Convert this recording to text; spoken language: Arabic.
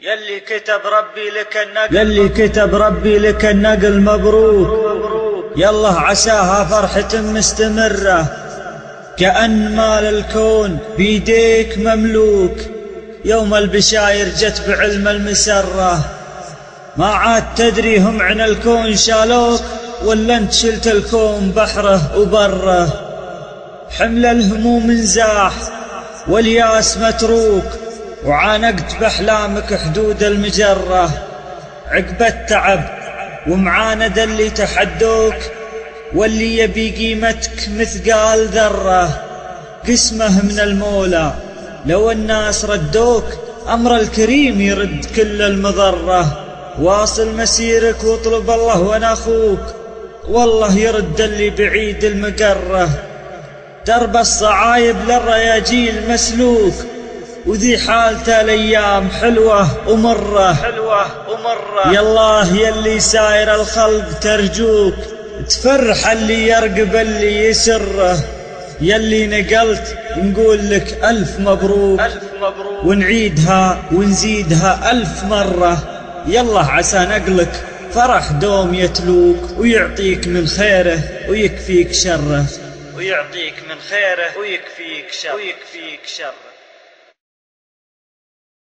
يلي كتب ربي لك النقل مبروك. يلا عساها فرحة مستمرة، كأن مال الكون بيديك مملوك. يوم البشاير جت بعلم المسرة، ما عاد تدري هم عن الكون شالوك ولا انت شلت الكون بحره وبره. حمل الهموم انزاح والياس متروك، وعانقت بأحلامك حدود المجرة. عقب التعب ومعاند اللي تحدوك، واللي يبي قيمتك مثقال ذرة. قسمه من المولى لو الناس ردوك، أمر الكريم يرد كل المضرة. واصل مسيرك واطلب الله وانا اخوك، والله يرد اللي بعيد المقرة. درب الصعايب للرياجيل مسلوك، وذي حالته الايام حلوة ومرة. يالله يلي ساير الخلق ترجوك، تفرح اللي يرقب اللي يسره. يلي نقلت نقول لك ألف مبروك، ونعيدها ونزيدها 1000 مرة. يلا عسى نقلك فرح دوم يتلوك، ويعطيك من خيره ويكفيك شره.